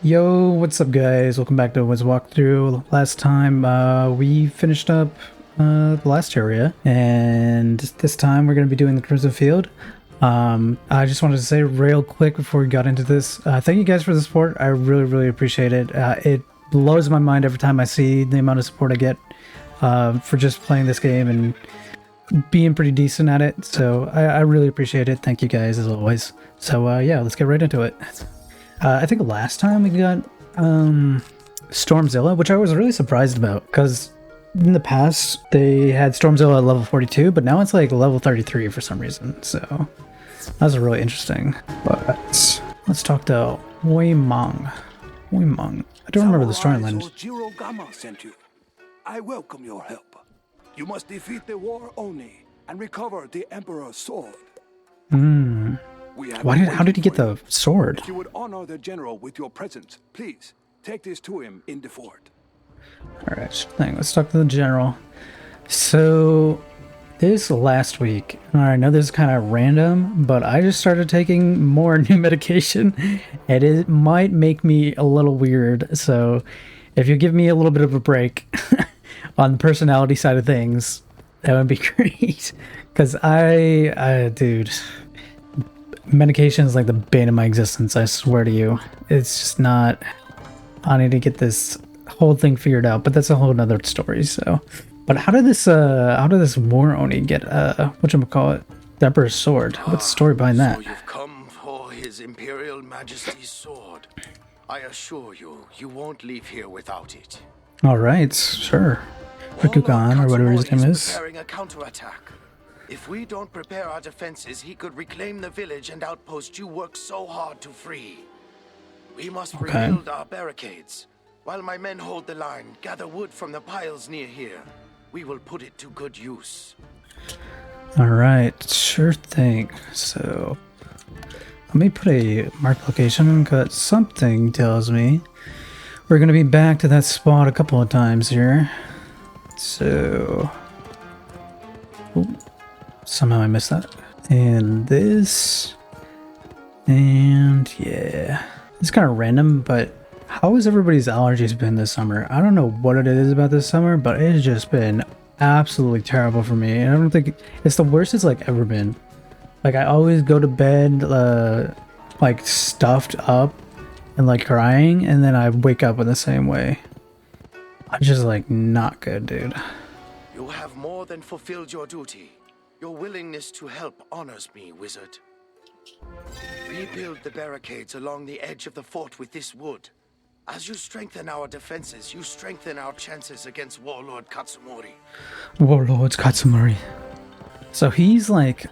Yo, what's up guys? Welcome back to Wiz Walkthrough. Last time we finished up the last area, and this time we're going to be doing the Crimson Field. I just wanted to say real quick before we got into this, thank you guys for the support. I really appreciate it. It blows my mind every time I see the amount of support I get for just playing this game and being pretty decent at it. So I really appreciate it. Thank you guys as always. So yeah, let's get right into it. I think last time we got Stormzilla, which I was really surprised about, because in the past they had Stormzilla at level 42, but now it's like level 33 for some reason, so that was really interesting. But let's talk to Huimang. I don't remember the storyline. Jirogama sent you. I welcome your help. You must defeat the war Oni and recover the Emperor's sword. How did he get the sword? If you would honor the general with your presence, please take this to him in the fort. Alright, sure thing. Let's talk to the general. So, this last week, I know this is kind of random, but I just started taking more new medication, and it might make me a little weird, so if you give me a little bit of a break on the personality side of things, that would be great. Because dude, medication is like the bane of my existence, I swear to you. It's just not... I need to get this whole thing figured out, but that's a whole nother story, so... But how did this war Oni get, whatchamacallit, the Emperor's sword? What's the story behind that? So you've come for His Imperial Majesty's sword. I assure you, you won't leave here without it. Alright, sure. Rikugan, or whatever his name is. Preparing a counterattack. If we don't prepare our defenses, he could reclaim the village and outpost you worked so hard to free. We must rebuild our barricades. While my men hold the line, gather wood from the piles near here. We will put it to good use. Alright, sure thing. So, let me put a marked location, because something tells me we're going to be back to that spot a couple of times here. So... Ooh. Somehow I missed that. And this. And yeah. It's kind of random, but how has everybody's allergies been this summer? I don't know what it is about this summer, but it has just been absolutely terrible for me. And I don't think it's the worst it's like ever been. Like I always go to bed like stuffed up and like crying, and then I wake up in the same way. I'm just like not good, dude. You have more than fulfilled your duty. Your willingness to help honors me, wizard. Rebuild the barricades along the edge of the fort with this wood. As you strengthen our defenses, you strengthen our chances against Warlord Katsumori. Warlord Katsumori. So he's like...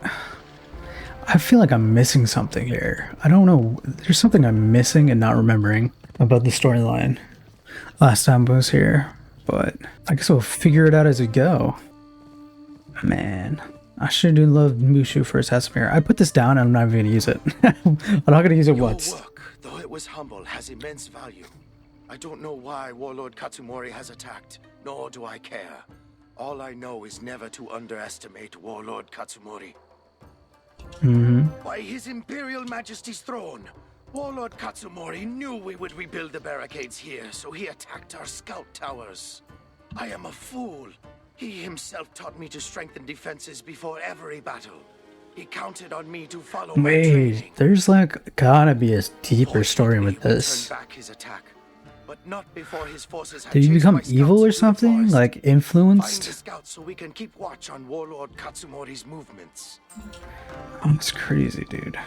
I feel like I'm missing something here. I don't know. There's something I'm missing and not remembering about the storyline last time I was here. But I guess we'll figure it out as we go. Man. I sure do love Mooshu for his Hasimir. I put this down and I'm not even going to use it. I'm not going to use it once. Your work, though it was humble, has immense value. I don't know why Warlord Katsumori has attacked, nor do I care. All I know is never to underestimate Warlord Katsumori. By His Imperial Majesty's throne, Warlord Katsumori knew we would rebuild the barricades here, so he attacked our scout towers. I am a fool. He himself taught me to strengthen defenses before every battle. He counted on me to follow my training. There's like gotta be a deeper story with this. Turn back his attack, but not before his forces had Did you chased become my scouts evil or through the something? forest. Like Find the influenced? scouts so we can keep watch on Warlord Katsumori's movements. Oh, that's crazy, dude.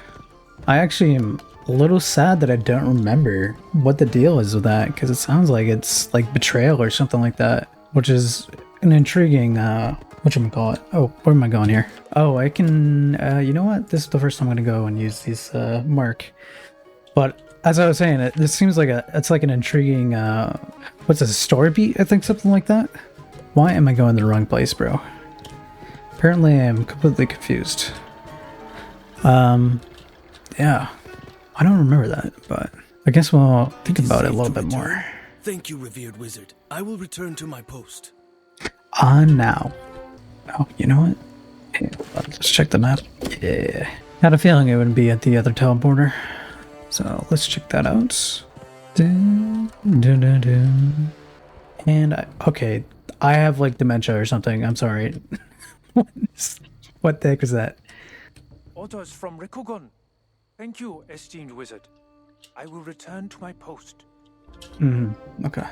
I actually am a little sad that I don't remember what the deal is with that, because it sounds like it's like betrayal or something like that, which is an intriguing, whatchamacallit. Oh, where am I going here? Oh, I can, you know what? This is the first time I'm gonna go and use these, mark. But, as I was saying, this seems like it's like an intriguing, what's this, story beat? I think something like that? Why am I going the wrong place, bro? Apparently I'm completely confused. Yeah. I don't remember that, but I guess we'll think about it a little bit more. Thank you, revered wizard. I will return to my post. On now. Oh, you know what? Yeah, let's check the map. Yeah. Had a feeling it would be at the other teleporter. So let's check that out. Dun, dun, dun, dun. And okay, I have like dementia or something. I'm sorry. What the heck was that? Orders from Rikugon. Thank you, esteemed wizard. I will return to my post. Okay.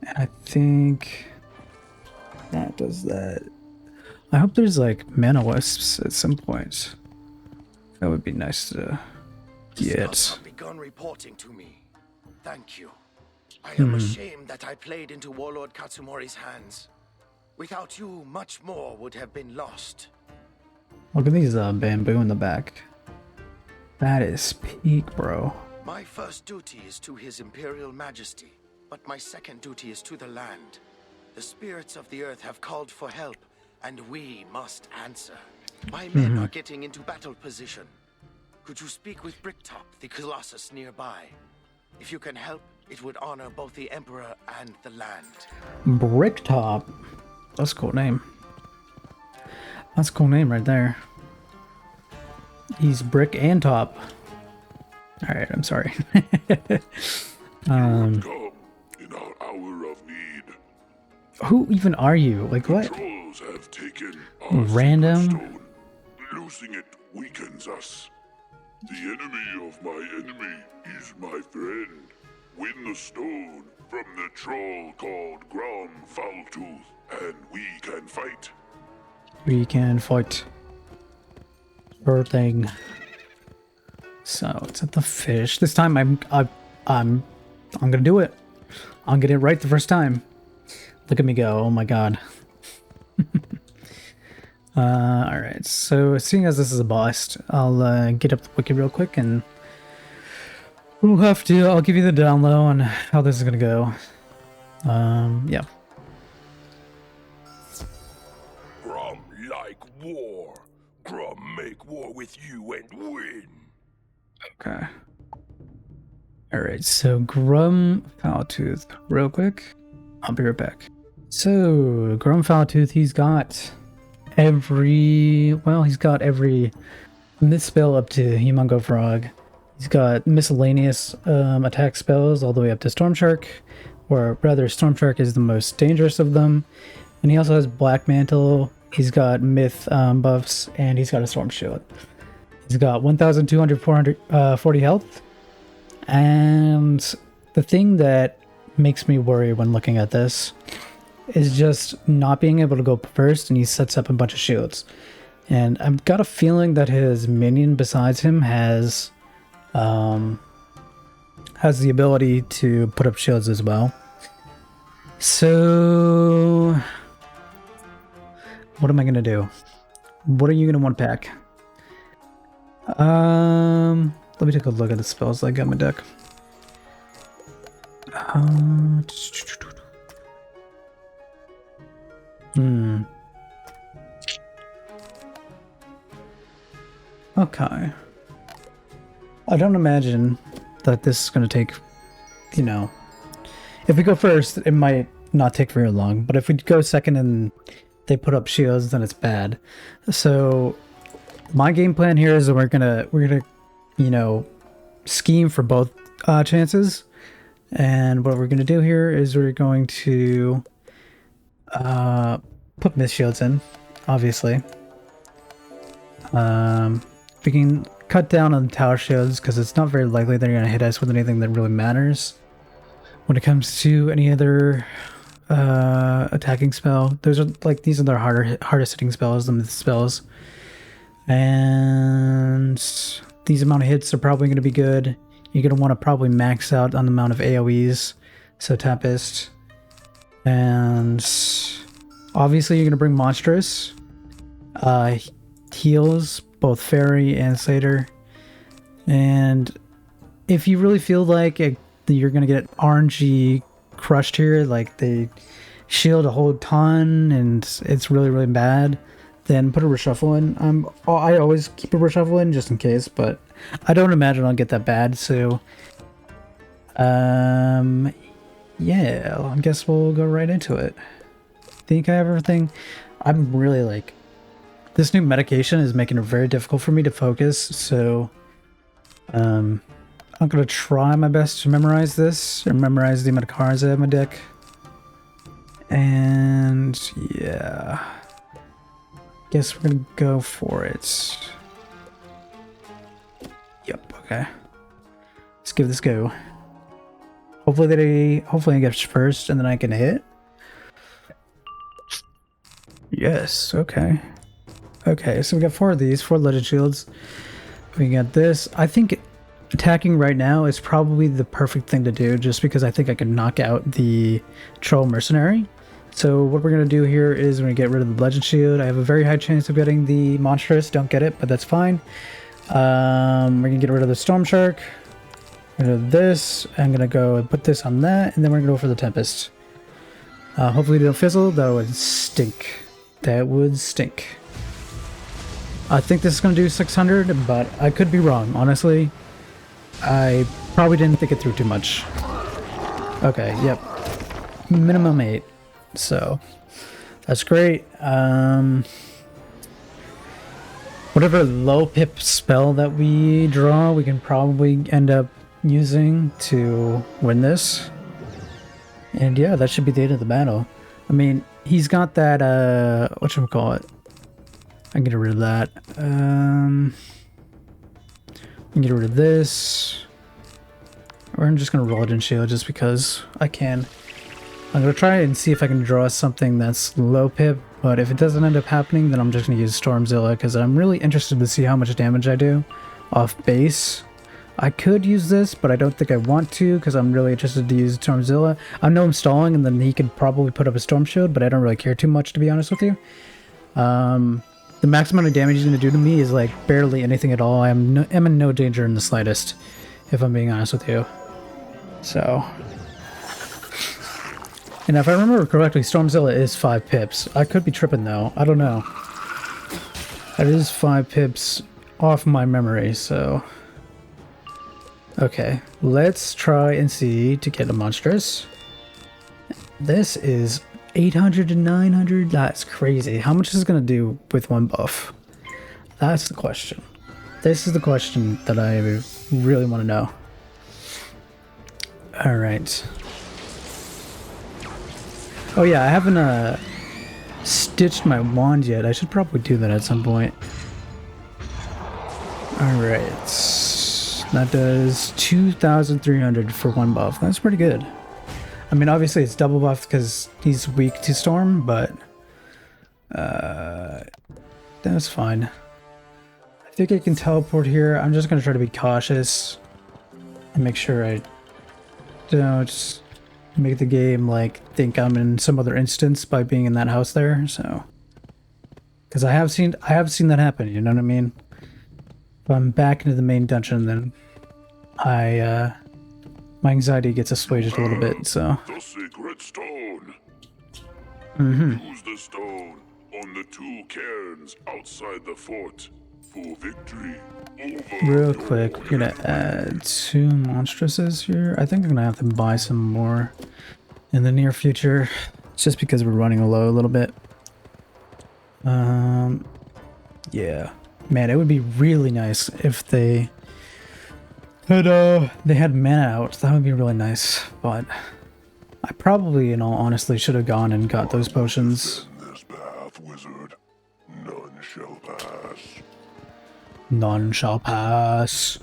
And I think that does that. I hope there's like mana wisps at some point. That would be nice to get. Scouts have begun reporting to me. Thank you. I am ashamed that I played into Warlord Katsumori's hands. Without you, much more would have been lost. Look at these bamboo in the back. That is peak, bro. My first duty is to His Imperial Majesty, but my second duty is to the land. The spirits of the earth have called for help, and we must answer. My men are getting into battle position. Could you speak with Bricktop, the Colossus nearby? If you can help, it would honor both the Emperor and the land. Bricktop. That's a cool name. That's a cool name right there. He's brick and top. Alright, I'm sorry. Come in our hour of need. Who even are you? Like what? Trolls have taken our Random? stone. Losing it weakens us. The enemy of my enemy is my friend. Win the stone from the troll called Grom Foultooth, and we can fight. We can fight. Sure thing. So it's at the fish. This time I'm gonna do it. I'm getting it right the first time. Look at me go. Oh my god. Alright, so seeing as this is a boss, I'll get up the wiki real quick and I'll give you the down low on how this is gonna go. Yeah. Grom like war. Grom make war with you and win. Okay. Alright, so Grum Foultooth, real quick. I'll be right back. So, Grum Foultooth, he's got every misspell up to Humongo Frog. He's got miscellaneous attack spells all the way up to Storm Shark, or rather Storm Shark is the most dangerous of them. And he also has Black Mantle, he's got Myth buffs, and he's got a Storm Shield. He's got 1,240 health. And the thing that makes me worry when looking at this is just not being able to go first, and he sets up a bunch of shields. And I've got a feeling that his minion besides him has the ability to put up shields as well. So what am I gonna do? What are you gonna want to pack? Let me take a look at the spells I got in my deck. Okay. I don't imagine that this is going to take, if we go first, it might not take very long, but if we go second and they put up shields, then it's bad. So my game plan here is that we're gonna scheme for both chances, and what we're gonna do here is we're going to put mist shields in, obviously. We can cut down on the tower shields because it's not very likely they're gonna hit us with anything that really matters. When it comes to any other attacking spell, these are their hardest hitting spells, the myth spells. And these amount of hits are probably going to be good. You're going to want to probably max out on the amount of AoEs. So Tempest. And obviously you're going to bring Monstrous. Heals, both Fairy and Satyr. And if you really feel like you're going to get RNG crushed here, like they shield a whole ton and it's really, really bad, then put a reshuffle in. I always keep a reshuffle in just in case, but I don't imagine I'll get that bad, so yeah, I guess we'll go right into it. Think I have everything. I'm really this new medication is making it very difficult for me to focus, so I I'm gonna try my best to memorize this, or memorize the amount of cards I have in my deck. And yeah, guess we're gonna go for it. Yep. Okay. Let's give this a go. Hopefully I get first, and then I can hit. Yes. Okay. Okay. So we got 4 of these, 4 legend shields. We got this. I think attacking right now is probably the perfect thing to do, just because I think I can knock out the troll mercenary. So what we're going to do here is we're going to get rid of the legend shield. I have a very high chance of getting the monstrous. Don't get it, but that's fine. We're going to get rid of the storm shark. Rid of this. I'm going to go and put this on that, and then we're going to go for the tempest. Hopefully they don't fizzle. That would stink. That would stink. I think this is going to do 600, but I could be wrong, honestly. I probably didn't think it through too much. Okay, yep. Minimum 8. So, that's great. Whatever low pip spell that we draw, we can probably end up using to win this. And yeah, that should be the end of the battle. I mean, he's got that, whatchamacallit. I can get rid of that. I can get rid of this. I'm just going to roll it in shield just because I can. I'm going to try and see if I can draw something that's low pip, but if it doesn't end up happening, then I'm just going to use Stormzilla because I'm really interested to see how much damage I do off base. I could use this, but I don't think I want to because I'm really interested to use Stormzilla. I know I'm stalling, and then he could probably put up a Storm Shield, but I don't really care too much, to be honest with you. The max amount of damage he's going to do to me is like barely anything at all. I'm in no danger in the slightest, if I'm being honest with you. So, and if I remember correctly, Stormzilla is 5 pips. I could be tripping though. I don't know. That is 5 pips off my memory, so... Okay, let's try and see to get a monstrous. This is 800 to 900. That's crazy. How much is it going to do with 1 buff? That's the question. This is the question that I really want to know. Alright. Oh yeah, I haven't stitched my wand yet. I should probably do that at some point. Alright. That does 2,300 for 1 buff. That's pretty good. I mean, obviously it's double buff because he's weak to storm, but that's fine. I think I can teleport here. I'm just going to try to be cautious and make sure I don't just make the game like think I'm in some other instance by being in that house there. So, because I have seen that happen. You know what I mean? If I'm back into the main dungeon, then my anxiety gets assuaged a little bit, so... The secret stone. Mm-hmm. Use the stone on the 2 cairns outside the fort for victory over Real quick, we're gonna add 2 monstresses here. I think I'm gonna have to buy some more in the near future, just because we're running low a little bit. Yeah. Man, it would be really nice if they had mana out. That would be really nice, but I probably, in all honesty, should have gone and got those potions. This path, wizard. None shall pass. None shall pass.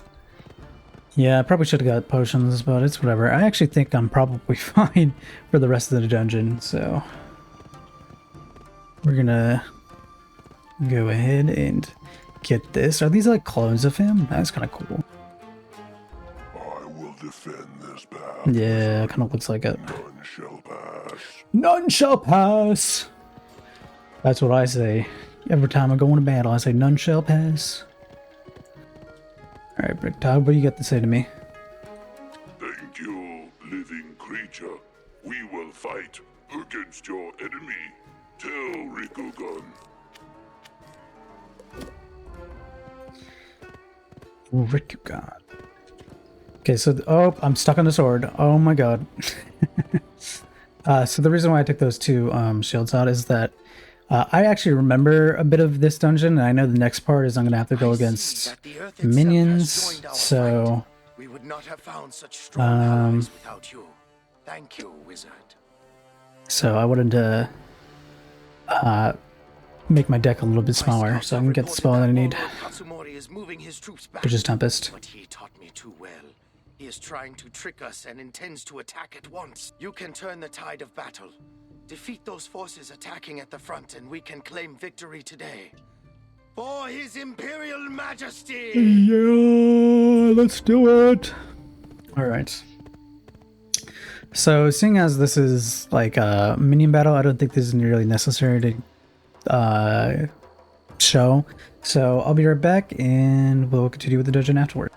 Yeah, I probably should have got potions, but it's whatever. I actually think I'm probably fine for the rest of the dungeon, so we're gonna go ahead and get this. Are these like clones of him? That's kind of cool. I will defend this path. Yeah, kind of looks like it. None shall pass. None shall pass. That's what I say. Every time I go into battle, I say none shall pass. Alright, Bricktown, what do you got to say to me? Thank you, living creature. We will fight against your enemy. Tell Rikugun. Rikugan. Okay, so oh, I'm stuck on the sword. Oh my god. So the reason why I took those 2 shields out is that I actually remember a bit of this dungeon, and I know the next part is I'm gonna have to go against minions. So would not have found such strong allies without you. Thank you, Wizard. So I wanted to make my deck a little bit smaller so I can get the spell that I need, Katsumori is moving his troops back, which is Tempest. but he taught me too well. He is trying to trick us and intends to attack at once. You can turn the tide of battle. Defeat those forces attacking at the front, and we can claim victory today. For His Imperial Majesty! Yeah, let's do it. All right. So, seeing as this is like a minion battle, I don't think this is really necessary to show. So, I'll be right back, and we'll continue with the dungeon afterward.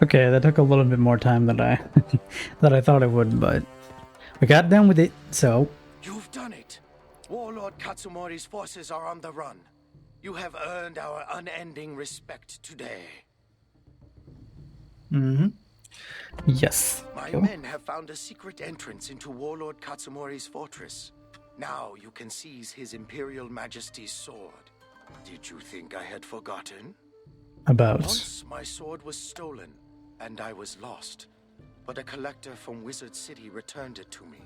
Okay, that took a little bit more time than I that I thought it would, but we got done with it. So, You've done it. Warlord Katsumori's forces are on the run. You have earned our unending respect today. yes. My Cool. men have found a secret entrance into Warlord Katsumori's fortress. Now you can seize His Imperial Majesty's sword. Did you think I had forgotten? About. Once my sword was stolen, and I was lost. But a collector from Wizard City returned it to me.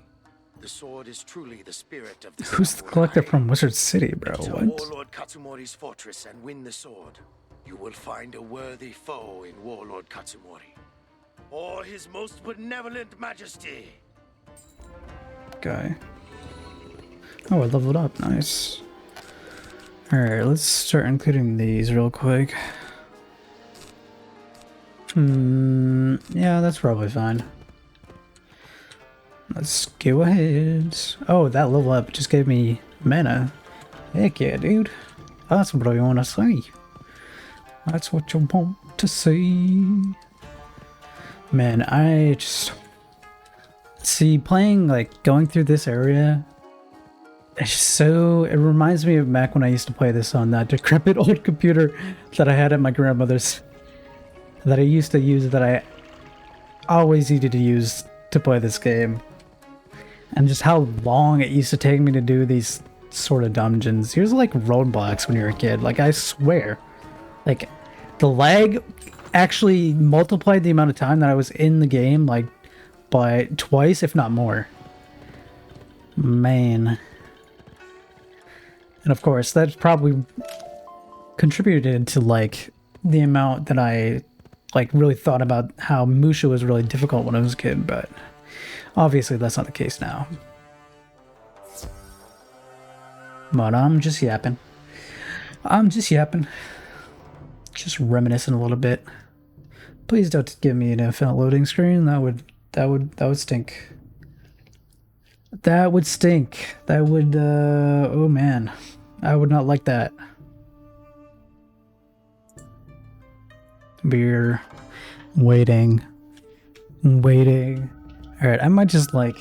The sword is truly the spirit of the Who's the samurai. collector from Wizard City, bro? Enter What? Warlord Katsumori's fortress and win the sword. You will find a worthy foe in Warlord Katsumori. Or His most benevolent majesty. Guy. Oh, I leveled up. Nice. Alright, let's start including these real quick. Yeah, that's probably fine. Let's go ahead. Oh, that level up just gave me mana. Heck yeah, dude. That's what I want to see. That's what you want to see. Man, I just... See, playing, like, going through this area... It's so... It reminds me of back when I used to play this on that decrepit old computer that I had at my grandmother's. That I used to use, that I always needed to use to play this game. And just how long it used to take me to do these sort of dungeons. Here's like roadblocks when you're a kid. Like, I swear. Like, the lag actually multiplied the amount of time that I was in the game, like, by twice, if not more. Man. And of course, that's probably contributed to, like, the amount that I, like, really thought about how Mooshu was really difficult when I was a kid, but obviously that's not the case now. But I'm just yapping. Just reminiscing a little bit. Please don't give me an infinite loading screen. That would stink. That would stink. That would oh man. I would not like that. We're waiting. Alright, I might just like...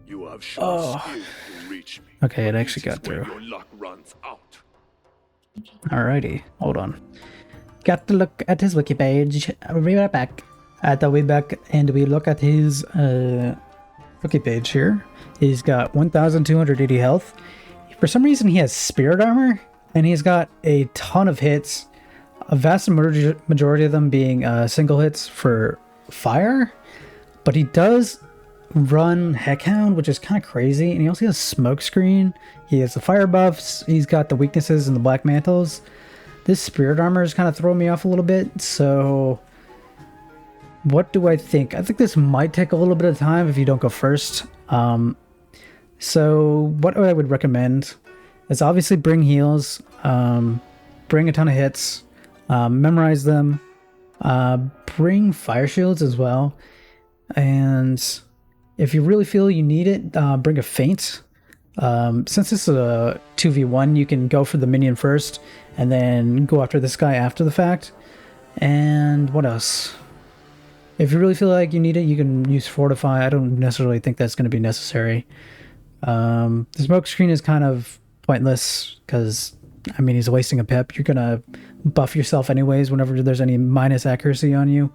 You have shown skill to reach me. Okay, it but actually this got is where through. your luck runs out. Alrighty, hold on. Got to look at his wiki page. I'll be right back. At the way back, and we look at his wiki page here. He's got 1,280 health. For some reason, he has spirit armor, and he's got a ton of hits. A vast majority of them being single hits for fire. But he does run Heckhound, which is kind of crazy. And he also has Smokescreen. He has the fire buffs. He's got the weaknesses and the black mantles. This spirit armor is kind of throwing me off a little bit. So what do I think? I think this might take a little bit of time if you don't go first. So what I would recommend is obviously bring heals, bring a ton of hits, memorize them, bring fire shields as well. And if you really feel you need it, bring a feint. Since this is a 2v1, you can go for the minion first and then go after this guy after the fact. And what else? If you really feel like you need it, you can use Fortify. I don't necessarily think that's going to be necessary. The smoke screen is kind of pointless because, I mean, he's wasting a pip. You're going to buff yourself anyways whenever there's any minus accuracy on you.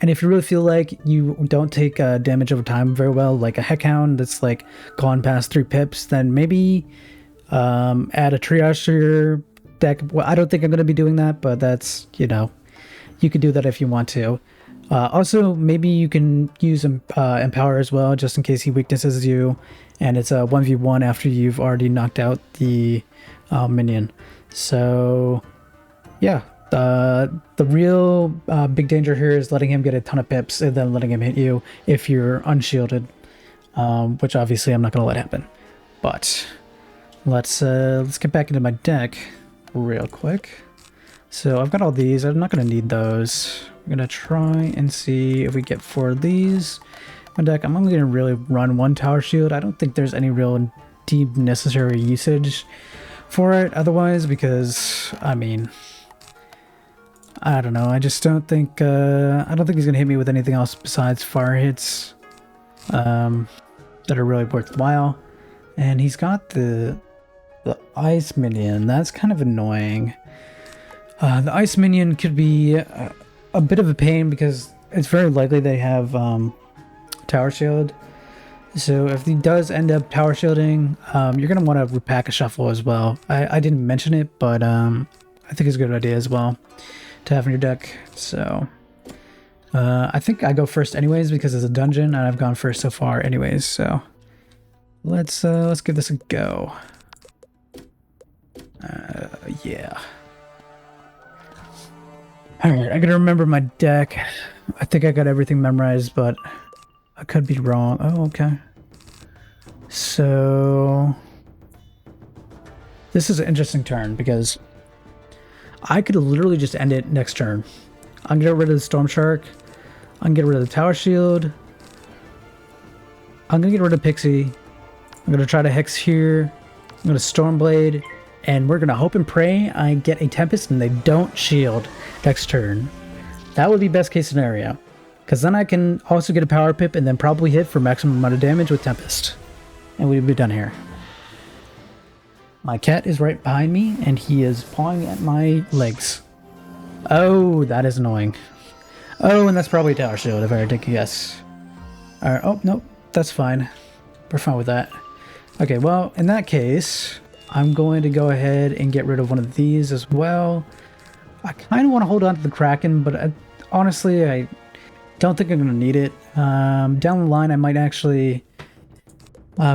And if you really feel like you don't take damage over time very well, like a Heckhound that's like gone past 3 pips, then maybe add a triage to your deck. Well, I don't think I'm going to be doing that, but that's, you know, you could do that if you want to. Also, maybe you can use Empower as well, just in case he weaknesses you, and it's a 1v1 after you've already knocked out the minion. So, yeah, the real big danger here is letting him get a ton of pips and then letting him hit you if you're unshielded, which obviously I'm not going to let happen. But let's get back into my deck real quick. So I've got all these. I'm not going to need those. I'm going to try and see if we get 4 of these. My deck, I'm only going to really run 1 tower shield. I don't think there's any real deep necessary usage for it otherwise, because, I mean, I don't know. I just don't think, I don't think he's going to hit me with anything else besides fire hits that are really worthwhile. And he's got the ice minion. That's kind of annoying. The ice minion could be a bit of a pain because it's very likely they have tower shield. So if he does end up tower shielding, you're going to want to repack a shuffle as well. I didn't mention it, but I think it's a good idea as well to have in your deck. So I think I go first anyways because it's a dungeon and I've gone first so far anyways. So let's give this a go. Yeah. Alright, I gotta remember my deck. I think I got everything memorized, but I could be wrong. Oh, okay. So this is an interesting turn because I could literally just end it next turn. I'm gonna get rid of the Storm Shark. I'm gonna get rid of the Tower Shield. I'm gonna get rid of Pixie. I'm gonna try to Hex here. I'm gonna Stormblade. And we're going to hope and pray I get a Tempest and they don't shield next turn. That would be best case scenario. Because then I can also get a Power Pip and then probably hit for maximum amount of damage with Tempest. And we'd be done here. My cat is right behind me and he is pawing at my legs. Oh, that is annoying. Oh, and that's probably a Tower Shield if I were to take a guess. Alright, oh, nope, that's fine. We're fine with that. Okay, well, in that case, I'm going to go ahead and get rid of one of these as well. I kind of want to hold on to the Kraken, but honestly, I don't think I'm going to need it. Down the line, I might actually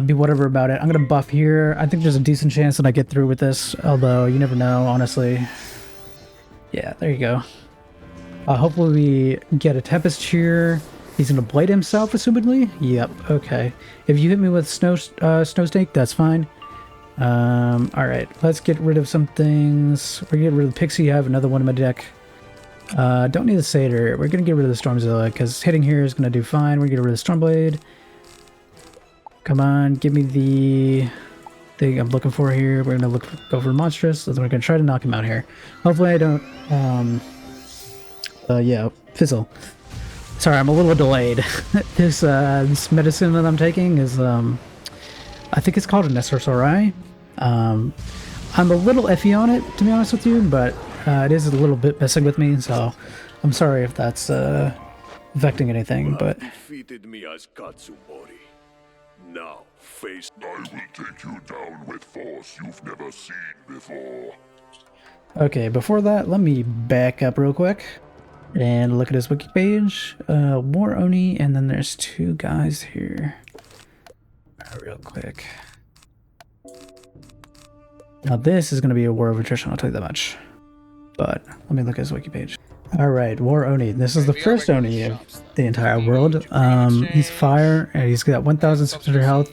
be whatever about it. I'm going to buff here. I think there's a decent chance that I get through with this, although you never know, honestly. Yeah, there you go. Hopefully we get a Tempest here. He's going to blade himself, assumedly? Yep, okay. If you hit me with Snow Snake, that's fine. Alright, let's get rid of some things. We're gonna get rid of the Pixie. I have another one in my deck. Don't need the Satyr. We're gonna get rid of the Stormzilla because hitting here is gonna do fine. We're gonna get rid of the Stormblade. Come on, give me the thing I'm looking for here. We're gonna go for Monstrous. We're gonna try to knock him out here. Hopefully I don't, yeah, fizzle. Sorry, I'm a little delayed. This medicine that I'm taking is, I think it's called an SSRI. I'm a little iffy on it, to be honest with you, but it is a little bit messing with me, so I'm sorry if that's affecting anything, but... defeated me as Katsumori. Now, face... I will take you down with force you've never seen before. Okay, before that, let me back up real quick and look at his wiki page. War Oni, and then there's 2 guys here. Real quick. Now this is going to be a war of attrition, I'll tell you that much. But let me look at his wiki page. Alright, War Oni. This is the first Oni of the entire world. He's fire, and he's got 1,600 health.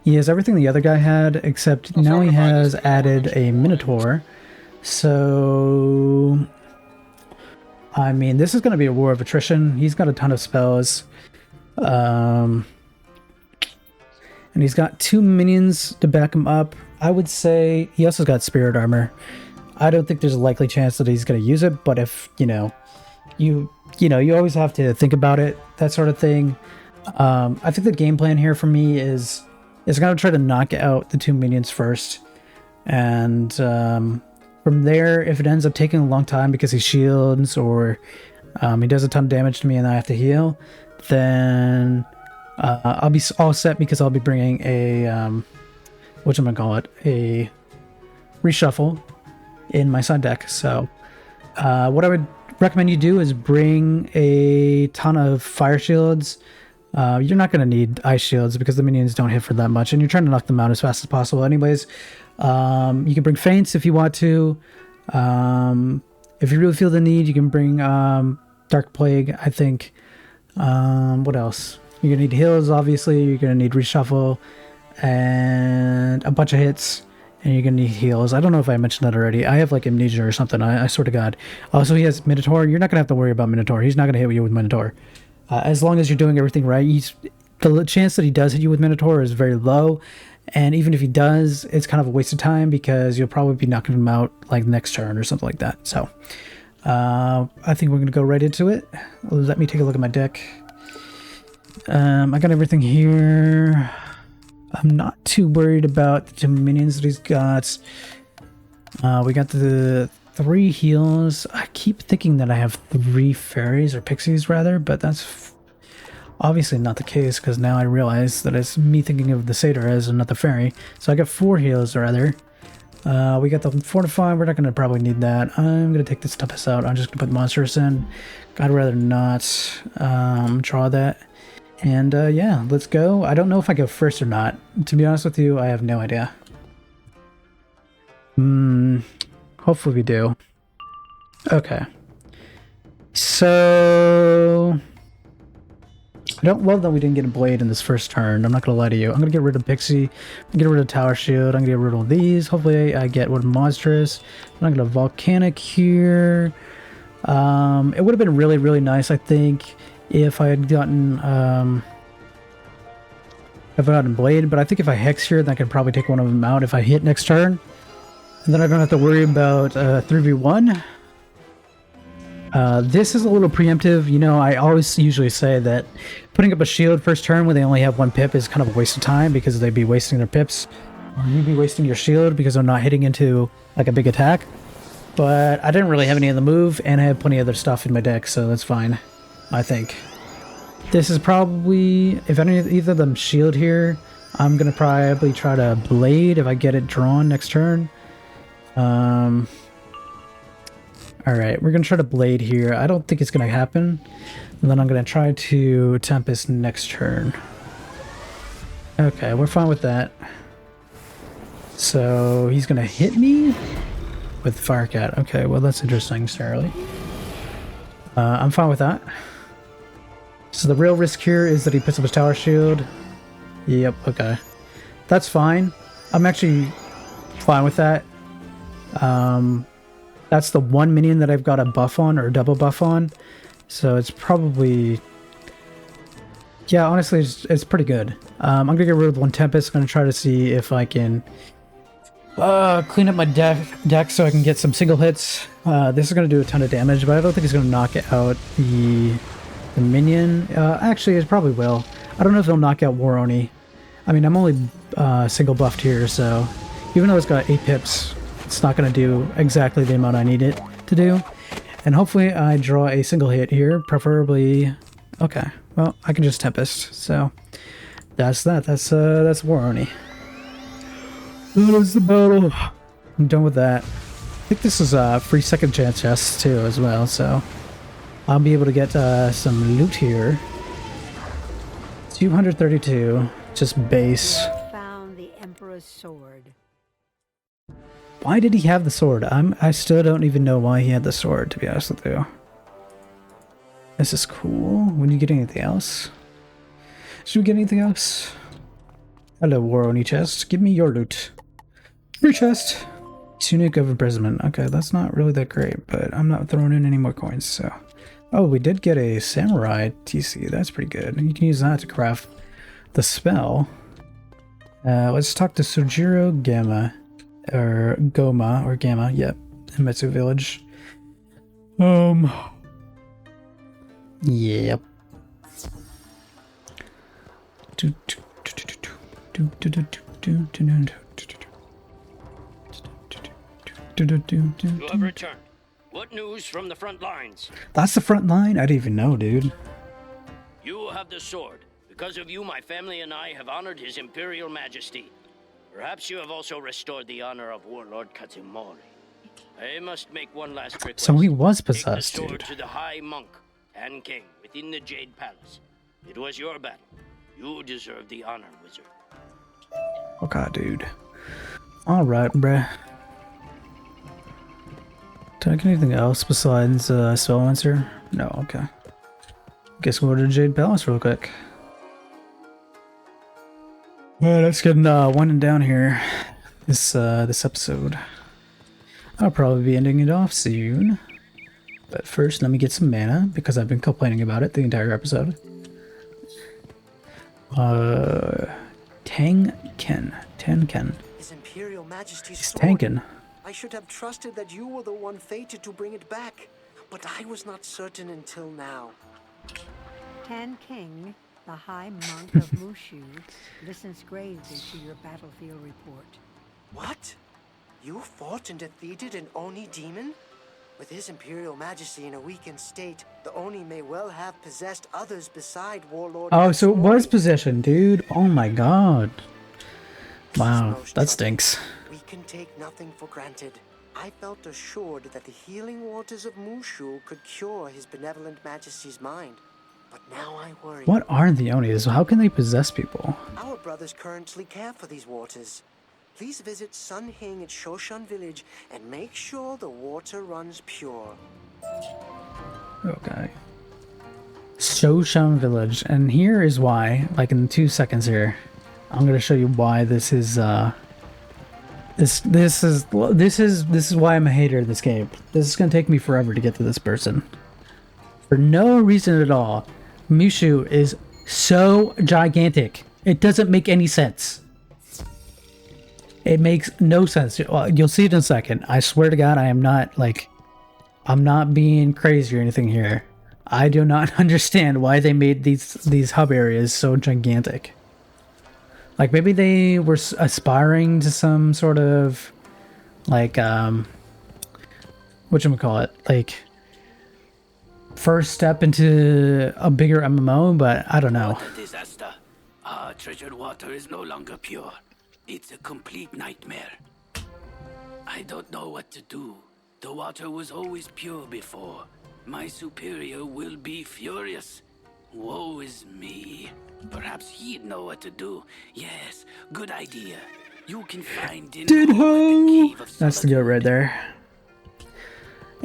He has everything the other guy had, except now he has added a Minotaur. So... I mean, this is going to be a war of attrition. He's got a ton of spells. And he's got 2 minions to back him up. I would say he also got spirit armor. I don't think there's a likely chance that he's going to use it, but if, you always have to think about it, that sort of thing. I think the game plan here for me is going to try to knock out the 2 minions first. And from there, if it ends up taking a long time because he shields or he does a ton of damage to me and I have to heal, then... I'll be all set because I'll be bringing a, a reshuffle, in my side deck. So what I would recommend you do is bring a ton of fire shields. You're not going to need ice shields because the minions don't hit for that much, and you're trying to knock them out as fast as possible anyways. You can bring feints if you want to. If you really feel the need, you can bring Dark Plague, I think. What else? You're going to need heals, obviously. You're going to need reshuffle and a bunch of hits, and you're going to need heals. I don't know if I mentioned that already. I have like amnesia or something, I swear to God. Also, he has Minotaur. You're not going to have to worry about Minotaur. He's not going to hit you with Minotaur. As long as you're doing everything right, the chance that he does hit you with Minotaur is very low. And even if he does, it's kind of a waste of time because you'll probably be knocking him out like next turn or something like that. So I think we're going to go right into it. Let me take a look at my deck. I got everything here. I'm not too worried about the minions that he's got. We got the 3 heals. I keep thinking that I have 3 fairies or pixies rather, but that's obviously not the case because now I realize that it's me thinking of the satyr as and not the fairy. So I got 4 heals rather. We got the fortify. We're not going to probably need that. I'm going to take this Tempest out. I'm just going to put monsters in. I'd rather not draw that. And yeah, let's go. I don't know if I go first or not. To be honest with you, I have no idea. Hopefully we do. Okay. So I don't love that we didn't get a blade in this first turn. I'm not gonna lie to you. I'm gonna get rid of Pixie. I'm gonna get rid of Tower Shield. I'm gonna get rid of these. Hopefully I get one Monstrous. I'm gonna Volcanic here. It would have been really, really nice, I think, if I had gotten Blade, but I think if I Hex here, then I could probably take one of them out if I hit next turn. And then I don't have to worry about 3v1. This is a little preemptive. You know, I always usually say that putting up a shield first turn when they only have 1 pip is kind of a waste of time because they'd be wasting their pips. Or you'd be wasting your shield because they're not hitting into like a big attack. But I didn't really have any of the move, and I have plenty of other stuff in my deck, so that's fine, I think. This is probably, if either of them shield here, I'm going to probably try to Blade if I get it drawn next turn. Alright, we're going to try to Blade here. I don't think it's going to happen. And then I'm going to try to Tempest next turn. Okay, we're fine with that. So he's going to hit me with Firecat. Okay, well that's interesting, necessarily. I'm fine with that. So the real risk here is that he puts up his Tower Shield. Yep, okay. That's fine. I'm actually fine with that. That's the one minion that I've got a buff on, or a double buff on. So it's probably... Yeah, honestly, it's pretty good. I'm going to get rid of one Tempest. I'm going to try to see if I can clean up my deck so I can get some single hits. This is going to do a ton of damage, but I don't think it's going to knock out the minion. Actually, it probably will. I don't know if it'll knock out War Oni. I mean, I'm only single buffed here, so even though it's got 8 pips, it's not going to do exactly the amount I need it to do. And hopefully I draw a single hit here, preferably... Okay, well, I can just Tempest, so that's that. That's War Oni. That is the battle. I'm done with that. I think this is a free second chance chest too as well, so I'll be able to get some loot here. 232, just base. Found the Emperor's sword. Why did he have the sword? I still don't even know why he had the sword, to be honest with you. This is cool. When you get anything else? Should we get anything else? Hello, War Oni chest. Give me your loot. Free chest. Tunic of imprisonment. Okay, that's not really that great, but I'm not throwing in any more coins, so... Oh, we did get a samurai TC. That's pretty good. You can use that to craft the spell. Let's talk to Sojiro Gamma. Or Goma, or Gamma, yep. In Metsu Village. Yep. You have returned. What news from the front lines? That's the front line? I didn't even know, dude. You have the sword. Because of you, my family and I have honored his Imperial Majesty. Perhaps you have also restored the honor of Warlord Katsumori. I must make one last request. So he was Take the possessed, sword dude. to the High Monk and King within the Jade Palace. It was your battle. You deserve the honor, Wizard. Okay, dude. Alright, bruh. Did I get anything else besides Soul Answer? No, okay. Guess we'll go to the Jade Palace real quick. Alright, let's get winding down here. This episode. I'll probably be ending it off soon. But first, let me get some mana, because I've been complaining about it the entire episode. Tankin. His Imperial Majesty's He's sword. tanking. I should have trusted that you were the one fated to bring it back, but I was not certain until now. Tan King, the High Monk of Mooshu, listens gravely to your battlefield report. What? You fought and defeated an Oni demon? With his Imperial Majesty in a weakened state, the Oni may well have possessed others beside Warlord. Oh, so it was Katsumori. possession, dude. Oh my god. Wow, Most that trouble. stinks. We can take nothing for granted. I felt assured that the healing waters of Mooshu could cure his benevolent majesty's mind. But now I worry. What are the Onis? How can they possess people? Our brothers currently care for these waters. Please visit Sun Hing at Shoshan Village and make sure the water runs pure. Okay. Shoshan Village, and here is why. Like in 2 seconds here, I'm gonna show you why this is. This is why I'm a hater of this game. This is gonna take me forever to get to this person. For no reason at all. Mooshu is so gigantic. It doesn't make any sense. It makes no sense. Well, you'll see it in a second. I swear to God, I am not like, I'm not being crazy or anything here. I do not understand why they made these hub areas so gigantic. Like maybe they were aspiring to some sort of like whatchamacallit, like first step into a bigger MMO, but I don't know. What a disaster. Our treasured water is no longer pure. It's a complete nightmare. I don't know what to do. The water was always pure before. My superior will be furious. Woe is me. Perhaps he'd know what to do. Yes, good idea. You can find in the cave of That's the goat right there.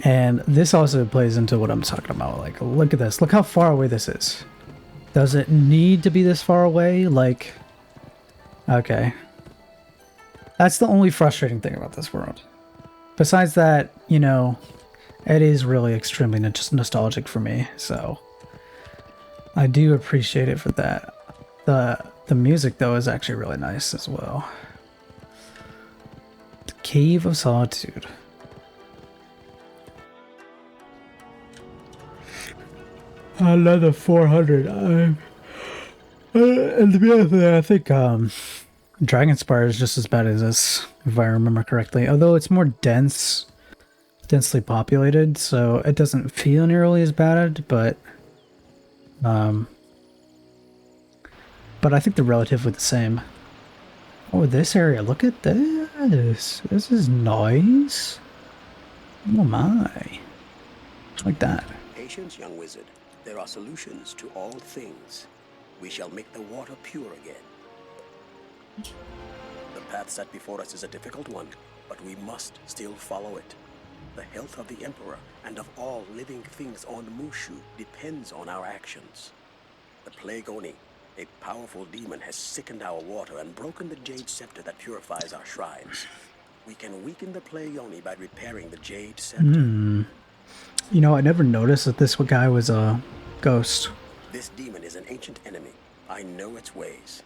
And this also plays into what I'm talking about. Like, look at this. Look how far away this is. Does it need to be this far away? Like, okay. That's the only frustrating thing about this world. Besides that, you know, it is really extremely nostalgic for me, so I do appreciate it for that. The music, though, is actually really nice as well. The Cave of Solitude. Another 400. And to be honest with you, I think Dragonspire is just as bad as this, if I remember correctly. Although it's more densely populated, so it doesn't feel nearly as bad, but I think they're relatively the same. Oh, this area, look at this. This is nice. Oh my. Like that. Patience, young wizard. There are solutions to all things. We shall make the water pure again. The path set before us is a difficult one, but we must still follow it. The health of the Emperor and of all living things on Mooshu depends on our actions. The Plague Oni, a powerful demon, has sickened our water and broken the Jade Scepter that purifies our shrines. We can weaken the Plague Oni by repairing the Jade Scepter. You know, I never noticed that this guy was a ghost. This demon is an ancient enemy. I know its ways.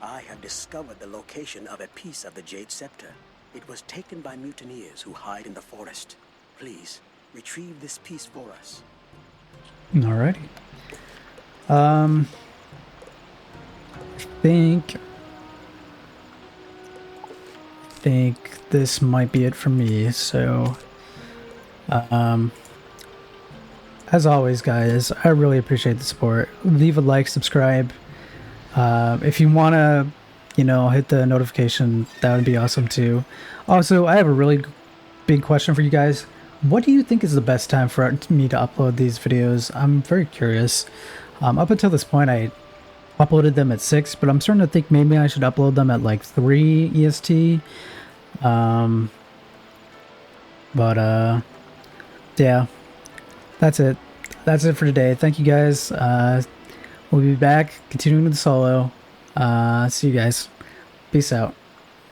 I have discovered the location of a piece of the Jade Scepter. It was taken by mutineers who hide in the forest. Please, retrieve this piece for us. Alrighty. I think this might be it for me, so as always, guys, I really appreciate the support. Leave a like, subscribe. If you want to, you know, hit the notification, that would be awesome too. Also, I have a really big question for you guys. What do you think is the best time for me to upload these videos? I'm very curious. Up until this point, I uploaded them at 6, but I'm starting to think maybe I should upload them at like 3 EST. Yeah, that's it. That's it for today. Thank you guys. We'll be back continuing with the solo. See you guys. Peace out.